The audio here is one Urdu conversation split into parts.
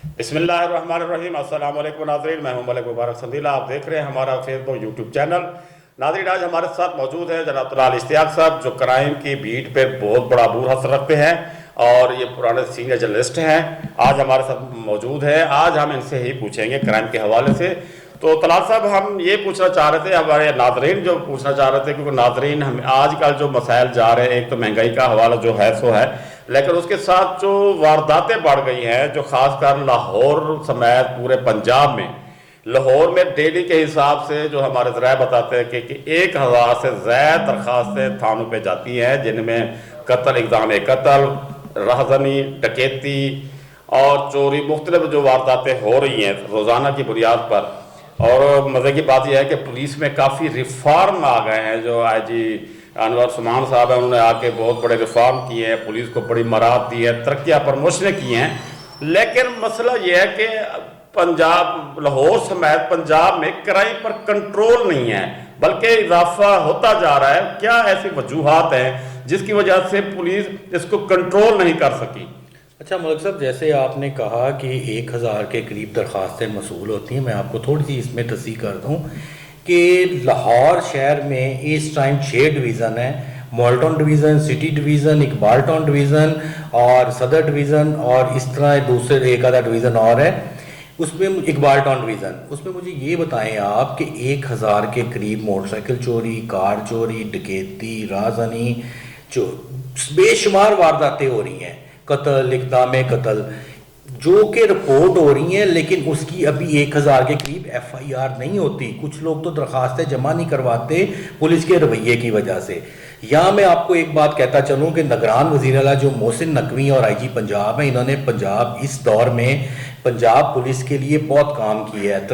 بسم اللہ الرحمن الرحیم، السلام علیکم ناظرین، میں ہوں ملک مبارک سندیلہ۔ آپ دیکھ رہے ہیں ہمارا فیس بک یوٹیوب چینل۔ ناظرین، آج ہمارے ساتھ موجود ہیں جناب طلال اشتیاق صاحب، جو کرائم کی بیٹ پہ بہت بڑا عبور حاصل رکھتے ہیں اور یہ پرانے سینئر جرنلسٹ ہیں۔ آج ہمارے ساتھ موجود ہیں، آج ہم ان سے ہی پوچھیں گے کرائم کے حوالے سے۔ تو طلال صاحب، ہم یہ پوچھنا چاہ رہے تھے، ہمارے ناظرین جو پوچھنا چاہ رہے تھے، کیونکہ ناظرین ہم آج کل جو مسائل جا رہے ہیں، ایک تو مہنگائی کا حوالہ جو ہے سو ہے، لیکن اس کے ساتھ جو وارداتیں بڑھ گئی ہیں، جو خاص کر لاہور سمیت پورے پنجاب میں، لاہور میں ڈیلی کے حساب سے جو ہمارے ذرائع بتاتے ہیں کہ 1000 سے زائد درخواستیں تھانوں پہ جاتی ہیں، جن میں قتل، اقدام قتل، رہزنی، ڈکیتی اور چوری، مختلف جو وارداتیں ہو رہی ہیں روزانہ کی بنیاد پر۔ اور مزے کی بات یہ ہے کہ پولیس میں کافی ریفارم آ گئے ہیں، جو آئی جی انور عثمان صاحب ہیں، انہوں نے آ کے بہت بڑے ریفارم کیے ہیں، پولیس کو بڑی مراحت دی ہے، ترقیاں پروموشنیں کی ہیں۔ لیکن مسئلہ یہ ہے کہ پنجاب، لاہور سمیت پنجاب میں کرائم پر کنٹرول نہیں ہے، بلکہ اضافہ ہوتا جا رہا ہے۔ کیا ایسی وجوہات ہیں جس کی وجہ سے پولیس اس کو کنٹرول نہیں کر سکی؟ اچھا ملک صاحب، جیسے آپ نے کہا کہ 1000 کے قریب درخواستیں موصول ہوتی ہیں، میں آپ کو تھوڑی سی اس میں تصحیح کر دوں کہ لاہور شہر میں اس ٹائم 6 ڈویژن ہیں: Malton division, city division, Iqbal town division اور صدر ڈویژن، اور اس طرح دوسرے ایک آدھا ڈویژن اور ہے اس میں، اقبال ٹاؤن ڈویژن۔ اس میں مجھے یہ بتائیں آپ کہ 1000 کے قریب موٹر سائیکل چوری، کار چوری، ڈکیتی، رہزنی، بے شمار وارداتیں ہو رہی ہیں، قتل، اقدام قتل، جو کہ رپورٹ ہو رہی ہیں، لیکن اس کی ابھی 1000 کے قریب ایف آئی آر نہیں ہوتی۔ کچھ لوگ تو درخواستیں جمع نہیں کرواتے پولیس کے رویے کی وجہ سے۔ یہاں میں آپ کو ایک بات کہتا چلوں کہ نگران وزیر اعلیٰ جو محسن نقوی اور آئی جی پنجاب ہیں، انہوں نے پنجاب اس دور میں پنجاب پولیس کے لیے بہت کام کیا ہے۔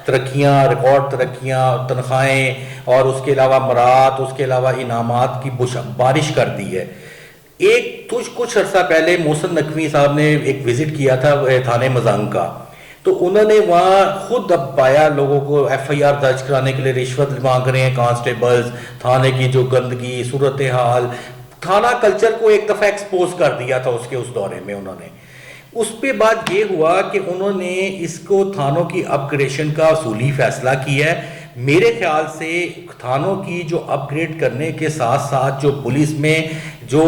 ترقیاں، ریکارڈ ترقیاں، تنخواہیں اور اس کے علاوہ مراعات، اس کے علاوہ انعامات کی بارش کر دی ہے۔ کچھ عرصہ پہلے محسن نقوی صاحب نے ایک وزٹ کیا تھا تھانے مزنگ کا، تو انہوں نے وہاں خود اب پایا لوگوں کو ایف آئی آر درج کرانے کے لیے رشوت مانگ رہے ہیں کانسٹیبلز، تھانے کی جو گندگی، صورتحال، تھانہ کلچر کو ایک دفعہ ایکسپوز کر دیا تھا اس دورے میں انہوں نے۔ اس پہ بات یہ ہوا کہ انہوں نے اس کو تھانوں کی اپ گریڈیشن کا اصولی فیصلہ کیا ہے۔ میرے خیال سے تھانوں کی جو اپ گریڈ کرنے کے ساتھ ساتھ جو پولیس میں جو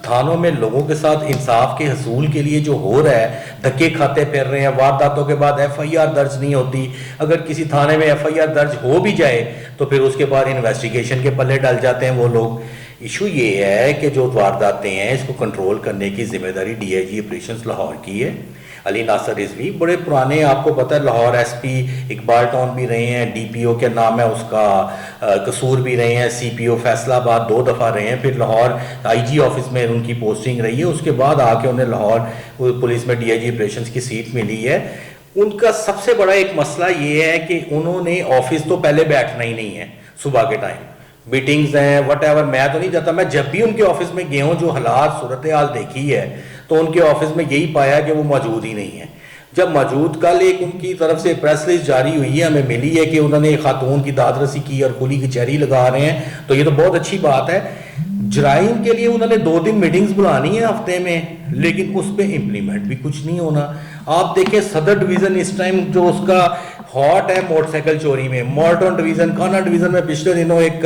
تھانوں میں لوگوں کے ساتھ انصاف کے حصول کے لیے جو ہو رہا ہے، دھکے کھاتے پھر رہے ہیں، وارداتوں کے بعد ایف آئی آر درج نہیں ہوتی، اگر کسی تھانے میں ایف آئی آر درج ہو بھی جائے تو پھر اس کے بعد انویسٹیگیشن کے پلے ڈال جاتے ہیں وہ لوگ۔ ایشو یہ ہے کہ جو وارداتیں ہیں، اس کو کنٹرول کرنے کی ذمہ داری D I G operations Lahore کی ہے، علی ناصر رضوی، بڑے پرانے، آپ کو پتہ ہے Lahore S P Iqbal town بھی رہے ہیں، ڈی پی او کے نام ہے اس کا قصور بھی رہے ہیں، سی پی او فیصل آباد 2 دفعہ رہے ہیں، پھر لاہور آئی جی آفس میں ان کی پوسٹنگ رہی ہے، اس کے بعد آ کے انہیں لاہور پولیس میں ڈی آئی جی آپریشنز کی سیٹ ملی ہے۔ ان کا سب سے بڑا ایک مسئلہ یہ ہے کہ انہوں نے آفس تو پہلے بیٹھنا ہی نہیں ہے، صبح کے ٹائم میٹنگز ہیں وٹ ایور، میں تو نہیں جاتا، میں جب بھی ان کے آفس میں گیا ہوں، جو حالات صورتحال دیکھی ہے، تو ان کے آفس میں یہی پایا کہ وہ موجود ہی نہیں ہے۔ جب موجود، کل ایک ان کی طرف سے پریس ریلیز جاری ہوئی ہے، ہمیں ملی ہے کہ انہوں نے خاتون کی داد رسی کی اور کھلی کچہری لگا رہے ہیں، تو یہ تو بہت اچھی بات ہے۔ جرائم کے لیے انہوں نے 2 دن میٹنگز بلانی ہیں ہفتے میں، لیکن اس پہ امپلیمنٹ بھی کچھ نہیں ہونا۔ آپ دیکھیں صدر ڈویژن اس ٹائم جو اس کا ہاٹ ہے موٹر سائیکل چوری میں، مالٹن ڈویژن، کانا ڈویژن میں پچھلے دنوں ایک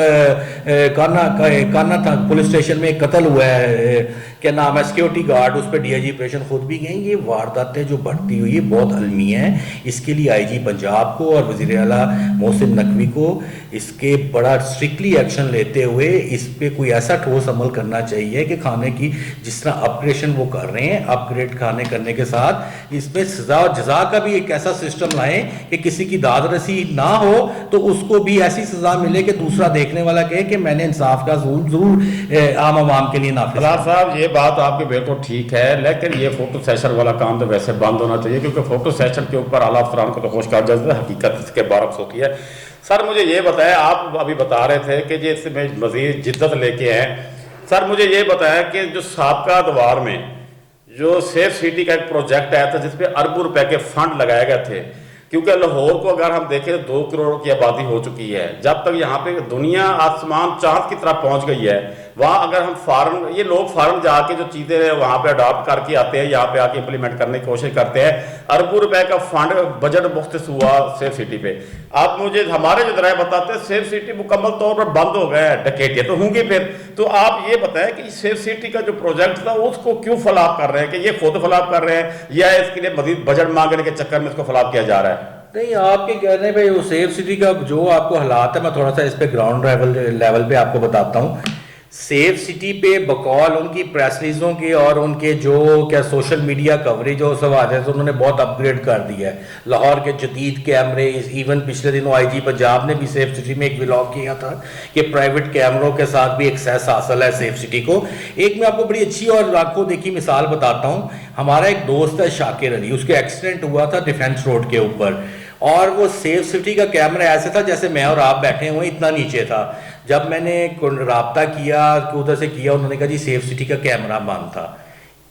کانا تھا پولیس اسٹیشن میں ایک قتل ہوا ہے، کیا نام ہے، سیکیورٹی گارڈ، اس پہ ڈی آئی جی آپریشن خود بھی گئے۔ یہ وارداتیں جو بڑھتی ہوئی ہے بہت المیہ ہیں، اس کے لیے آئی جی پنجاب کو اور وزیر اعلیٰ محسن نقوی کو اس کے بڑا اسٹرکٹلی ایکشن لیتے ہوئے اس پہ کوئی ایسا ٹھوس عمل کرنا چاہیے کہ کھانے کی جس طرح اپگریشن وہ کر رہے ہیں، اپ گریڈ کھانے کرنے کے ساتھ اس میں سزا اور جزا کا بھی ایک ایسا سسٹم لائیں کہ کسی کی داد رسی نہ ہو تو اس کو بھی ایسی سزا ملے کہ دوسرا دیکھنے والا کہے کہ میں نے انصاف کا ضرور عام عوام کے لیے نافذ طلال صاحب، یہ بات آپ کی بالکل ٹھیک ہے، لیکن یہ فوٹو سیشن والا کام تو ویسے بند ہونا چاہیے، کیونکہ فوٹو سیشن کے اوپر اعلیٰ افسران کو تو خوش کر جاتا ہے، حقیقت اس کے برعکس ہوتی ہے۔ سر مجھے یہ بتائیں، آپ ابھی بتا رہے تھے کہ اس میں مزید جدت لے کے ہیں، سر مجھے یہ بتایا کہ جو سابقہ دوار میں جو سیف سٹی کا ایک پروجیکٹ آیا تھا جس پہ اربوں روپے کے فنڈ لگائے گئے تھے، کیونکہ لاہور کو اگر ہم دیکھیں 2 کروڑ کی آبادی ہو چکی ہے، جب تک یہاں پہ دنیا آسمان چاند کی طرح پہنچ گئی ہے، وہاں اگر ہم فارن یہ لوگ فارن جا کے جو چیزیں وہاں پہ اڈاپٹ کر کے آتے ہیں یہاں پہ آ کے امپلیمنٹ کرنے کی کوشش کرتے ہیں. اربوں روپے کا فنڈ بجٹ مختص ہوا سیف سٹی پہ. آپ مجھے ہمارے جو ذرائع بتاتے ہیں سیف سٹی مکمل طور پر بند ہو گئے ہیں, ڈکیتیاں تو ہوں گی پھر. تو آپ یہ بتائیں کہ سیف سٹی کا جو پروجیکٹ تھا اس کو کیوں فلاپ کر رہے ہیں, کہ یہ خود فلاپ کر رہے ہیں یا اس کے لیے مزید بجٹ مانگنے کے چکر میں اس کو فلاپ کیا جا رہا ہے؟ نہیں, آپ کے کہنے پہ وہ سیف سٹی کا جو آپ کو حالات ہے میں تھوڑا سا اس پہ گراؤنڈ لیول پہ آپ کو بتاتا ہوں. سیف سٹی پہ بقول ان کی پریس ریلیزوں کے اور ان کے جو کیا سوشل میڈیا کوریج اور سب آ جائے تو انہوں نے بہت اپ گریڈ کر دیا ہے. لاہور کے جدید کیمرے, ایون پچھلے دنوں آئی جی پنجاب نے بھی سیف سٹی میں ایک ولاگ کیا تھا کہ پرائیویٹ کیمروں کے ساتھ بھی ایکسیس حاصل ہے سیف سٹی کو. ایک میں آپ کو بڑی اچھی اور آپ کو دیکھی مثال بتاتا ہوں. ہمارا ایک دوست ہے شاکر علی, اس کے ایکسیڈنٹ ہوا تھا ڈیفینس روڈ کے اوپر, اور وہ سیف سٹی کا کیمرہ ایسے تھا جیسے میں اور آپ بیٹھے ہوئے, اتنا نیچے تھا. جب میں نے رابطہ کیا ادھر سے کیا, انہوں نے کہا جی سیف سٹی کا کیمرہ بند تھا.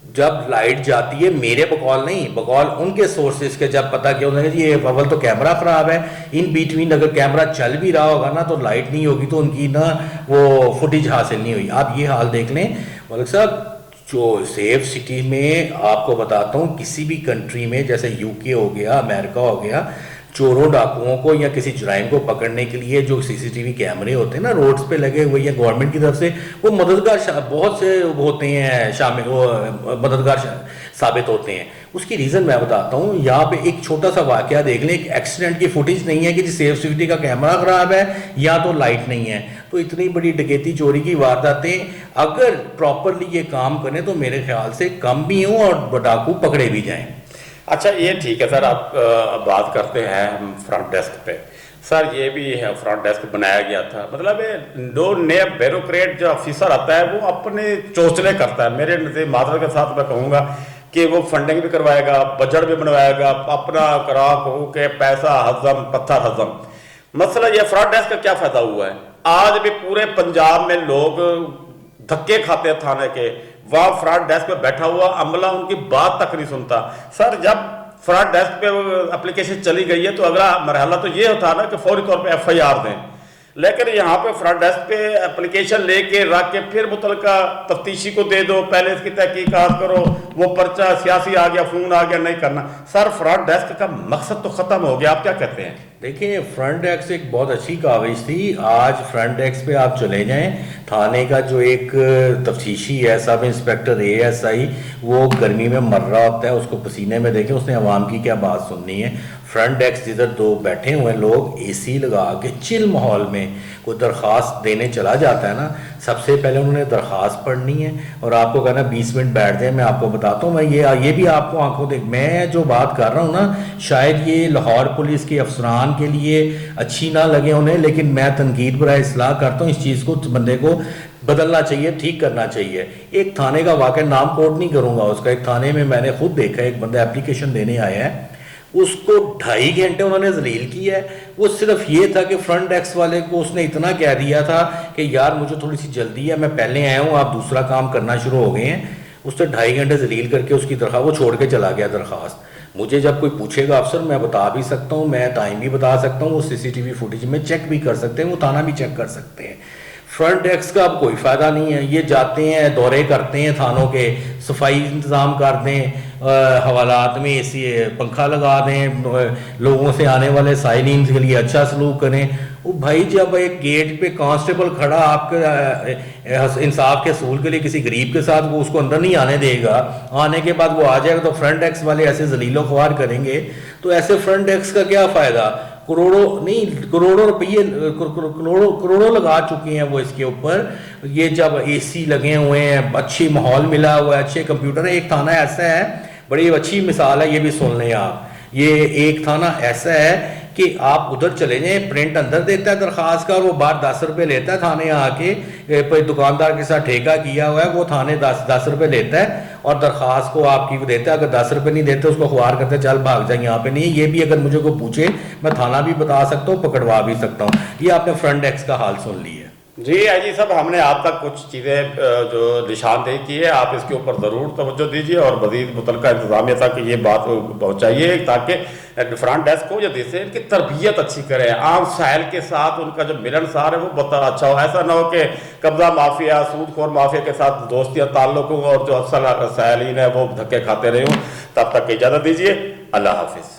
جب لائٹ جاتی ہے, میرے بقول نہیں, بقول ان کے سورسز کے, جب پتہ کیا انہوں نے کہا جی یہ اول تو کیمرہ خراب ہے, ان بیٹوین اگر کیمرہ چل بھی رہا ہوگا نا تو لائٹ نہیں ہوگی تو ان کی نا وہ فوٹیج حاصل نہیں ہوئی. آپ یہ حال دیکھ لیں ملک صاحب. جو سیف سٹی میں آپ کو بتاتا ہوں, کسی بھی کنٹری میں جیسے یو کے ہو گیا, امریکہ ہو گیا, چوروں ڈاکوؤں کو یا کسی جرائم کو پکڑنے کے لیے جو سی سی ٹی وی کیمرے ہوتے ہیں نا روڈز پہ لگے ہوئے یا گورنمنٹ کی طرف سے, وہ مددگار بہت سے ہوتے ہیں, شامل وہ مددگار ثابت ہوتے ہیں. اس کی ریزن میں بتاتا ہوں. یہاں پہ ایک چھوٹا سا واقعہ دیکھ لیں, ایک ایکسیڈنٹ کی فوٹیج نہیں ہے کہ جی سیف سٹی کا کیمرہ خراب ہے یا تو لائٹ نہیں ہے. تو اتنی بڑی ڈکیتی چوری کی وارداتیں اگر پراپرلی یہ کام کریں تو میرے خیال سے کم بھی ہوں اور ڈاکو پکڑے بھی جائیں. اچھا یہ ٹھیک ہے سر, آپ بات کرتے ہیں فرنٹ ڈیسک پہ. سر یہ بھی فرنٹ ڈیسک بنایا گیا تھا, مطلب جو نیا بیوروکریٹ جو آفیسر آتا ہے وہ اپنے چوچلے کرتا ہے. میرے معذرت کے ساتھ میں کہوں گا کہ وہ فنڈنگ بھی کروائے گا, بجٹ بھی بنوائے گا, اپنا کرا کہو کہ پیسہ ہضم پتھر ہضم. مسئلہ یہ فرنٹ ڈیسک کا کیا فائدہ ہوا ہے؟ آج بھی پورے پنجاب میں لوگ دھکے کھاتے ہیں تھانے کے, وہاں فرنٹ ڈیسک پہ بیٹھا ہوا عملہ ان کی بات تک نہیں سنتا. سر جب فرنٹ ڈیسک پہ اپلیکیشن چلی گئی ہے تو اگلا مرحلہ تو یہ ہوتا نا کہ فوری طور پہ ایف آئی آر دیں, لیکن یہاں پہ فرنٹ ڈیسک پہ اپلیکیشن لے کے رکھ کے پھر متعلقہ تفتیشی کو دے دو, پہلے اس کی تحقیقات کرو, وہ پرچہ سیاسی آ گیا, فون آ گیا, نہیں کرنا. سر فرنٹ ڈیسک کا مقصد تو ختم ہو گیا, آپ کیا کہتے ہیں؟ دیکھیں فرنٹ ڈیسک ایک بہت اچھی کاوش تھی. آج فرنٹ ڈیسک پہ آپ چلے جائیں, تھانے کا جو ایک تفتیشی ہے سب انسپیکٹر اے ایس آئی, وہ گرمی میں مر رہا ہوتا ہے, اس کو پسینے میں دیکھیں اس نے عوام کی کیا بات سننی ہے. فرنٹ ڈیسک جدھر دو بیٹھے ہوئے لوگ اے سی لگا کے چل ماحول میں کوئی درخواست دینے چلا جاتا ہے نا, سب سے پہلے انہوں نے درخواست پڑھنی ہے اور آپ کو کہنا 20 منٹ بیٹھ جائیں. میں آپ کو بتاتا ہوں, میں یہ بھی آپ کو آنکھوں دیکھ, میں جو بات کر رہا ہوں نا شاید یہ لاہور پولیس کے افسران کے لیے اچھی نہ لگے انہیں, لیکن میں تنقید برائے اصلاح کرتا ہوں. اس چیز کو بندے کو بدلنا چاہیے, ٹھیک کرنا چاہیے. ایک تھانے کا واقعہ, نام کوٹ نہیں کروں گا اس کا, ایک تھانے میں میں نے خود دیکھا, ایک بندہ اپلیکیشن دینے آیا ہے, اس کو 2.5 گھنٹے انہوں نے ذلیل کیا ہے. وہ صرف یہ تھا کہ فرنٹ ڈیسک والے کو اس نے اتنا کہہ دیا تھا کہ یار مجھے تھوڑی سی جلدی ہے, میں پہلے آیا ہوں, آپ دوسرا کام کرنا شروع ہو گئے ہیں. اس نے 2.5 گھنٹے ذلیل کر کے اس کی درخواست وہ چھوڑ کے چلا گیا درخواست. مجھے جب کوئی پوچھے گا افسر, میں بتا بھی سکتا ہوں, میں ٹائم بھی بتا سکتا ہوں, وہ سی سی ٹی وی فوٹیج میں چیک بھی کر سکتے ہیں, وہ تھانہ بھی چیک کر سکتے ہیں. فرنٹ ڈیسک کا اب کوئی فائدہ نہیں ہے. یہ جاتے ہیں, دورے کرتے ہیں تھانوں کے, صفائی انتظام کر دیں, حوالات میں اے سی پنکھا لگا دیں, لوگوں سے آنے والے سائلین کے لیے اچھا سلوک کریں. وہ بھائی جب ایک گیٹ پہ کانسٹیبل کھڑا آپ کے انصاف کے اصول کے لیے کسی غریب کے ساتھ, وہ اس کو اندر نہیں آنے دے گا, آنے کے بعد وہ آ جائے گا تو فرنٹ ڈیسک والے ایسے ذلیل و خوار کریں گے. تو ایسے فرنٹ ڈیسک کا کیا فائدہ؟ کروڑوں روپیے کروڑوں لگا چکے ہیں وہ اس کے اوپر. یہ جب اے سی لگے ہوئے ہیں, اچھی ماحول ملا ہوا ہے, اچھے کمپیوٹر ہے. ایک تھانہ ایسا ہے, بڑی اچھی مثال ہے, یہ بھی سن لیں آپ. یہ ایک تھانہ ایسا ہے کہ آپ ادھر چلے جائیں, پرنٹ اندر دیتا ہے درخواست کا اور وہ باہر 10 روپے لیتا ہے. تھانے آ کے دکاندار کے ساتھ ٹھیکہ کیا ہوا ہے, وہ تھانے 10 روپے لیتا ہے اور درخواست کو آپ کی دیتا ہے. اگر 10 روپے نہیں دیتے اس کو خوار کرتے چل بھاگ جائیں, یہاں پہ نہیں. یہ بھی اگر مجھے کوئی پوچھے میں تھانہ بھی بتا سکتا ہوں, پکڑوا بھی سکتا ہوں. یہ آپ نے فرنٹ ڈیسک کا حال سن لی ہے. جی آئی جی صاحب, ہم نے آپ تک کچھ چیزیں جو نشاندہی کی ہے, آپ اس کے اوپر ضرور توجہ دیجیے اور مزید متعلقہ انتظامیہ تک یہ بات پہنچائیے تاکہ فرنٹ ڈیسک ہو یا دیسے ان کی تربیت اچھی کریں، عام سائل کے ساتھ ان کا جو ملنسار ہے وہ بہت اچھا ہو، ایسا نہ ہو کہ قبضہ مافیا سود خور مافیا کے ساتھ دوستیاں تعلق ہوں اور جو اصل سائلین ہے وہ دھکے کھاتے رہے ہوں۔ تب تک اجازت دیجیے، اللہ حافظ۔